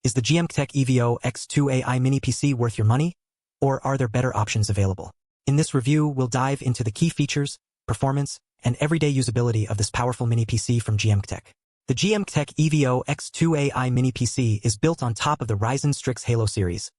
Is the GMKtec EVO-X2 AI mini PC worth your money, or are there better options available? In this review, we'll dive into the key features, performance, and everyday usability of this powerful mini PC from GMKtec. The GMKtec EVO-X2 AI mini PC is built on top of the Ryzen Strix Halo series,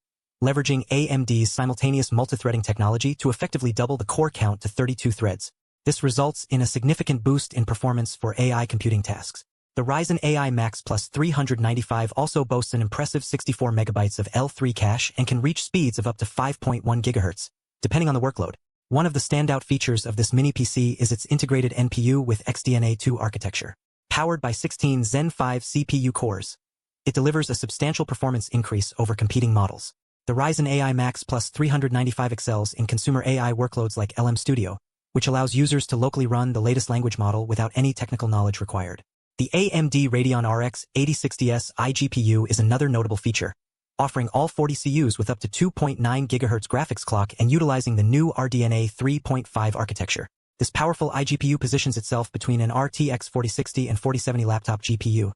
leveraging AMD's simultaneous multithreading technology to effectively double the core count to 32 threads. This results in a significant boost in performance for AI computing tasks. The Ryzen AI Max Plus 395 also boasts an impressive 64 megabytes of L3 cache and can reach speeds of up to 5.1 GHz, depending on the workload. One of the standout features of this mini PC is its integrated NPU with XDNA2 architecture. Powered by 16 Zen 5 CPU cores, it delivers a substantial performance increase over competing models. The Ryzen AI Max Plus 395 excels in consumer AI workloads like LM Studio, which allows users to locally run the latest language model without any technical knowledge required. The AMD Radeon RX 8060S iGPU is another notable feature, offering all 40 CUs with up to 2.9 GHz graphics clock and utilizing the new RDNA 3.5 architecture. This powerful iGPU positions itself between an RTX 4060 and 4070 laptop GPU,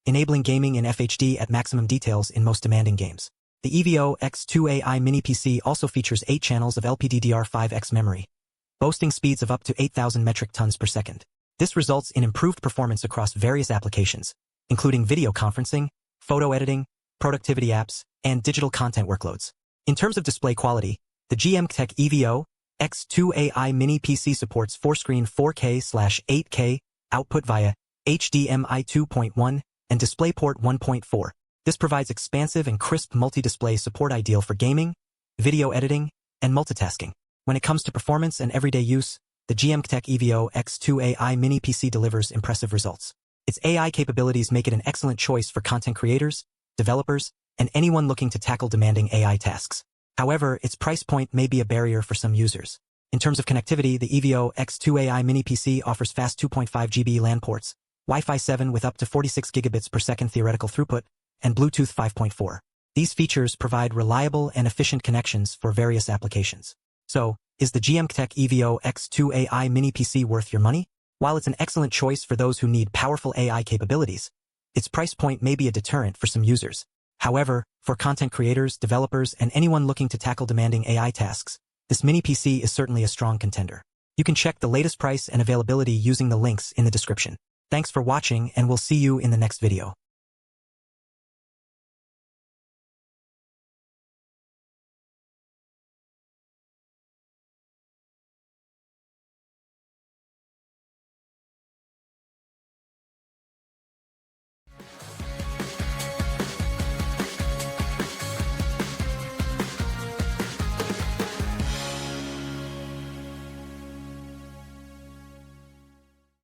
enabling gaming in FHD at maximum details in most demanding games. The EVO-X2 AI mini PC also features 8 channels of LPDDR5X memory, boasting speeds of up to 8,000 metric tons per second. This results in improved performance across various applications, including video conferencing, photo editing, productivity apps, and digital content workloads. In terms of display quality, the GMKtec EVO-X2 AI mini PC supports 4-screen 4K/8K output via HDMI 2.1 and DisplayPort 1.4. This provides expansive and crisp multi-display support ideal for gaming, video editing, and multitasking. When it comes to performance and everyday use, the GMKtec EVO-X2 AI mini PC delivers impressive results. Its AI capabilities make it an excellent choice for content creators, developers, and anyone looking to tackle demanding AI tasks. However, its price point may be a barrier for some users. In terms of connectivity, the EVO-X2 AI mini PC offers fast 2.5 GB LAN ports, Wi-Fi 7 with up to 46 gigabits per second theoretical throughput, and Bluetooth 5.4. These features provide reliable and efficient connections for various applications. So, is the GMKtec EVO-X2 AI mini PC worth your money? While it's an excellent choice for those who need powerful AI capabilities, its price point may be a deterrent for some users. However, for content creators, developers, and anyone looking to tackle demanding AI tasks, this mini PC is certainly a strong contender. You can check the latest price and availability using the links in the description. Thanks for watching, and we'll see you in the next video.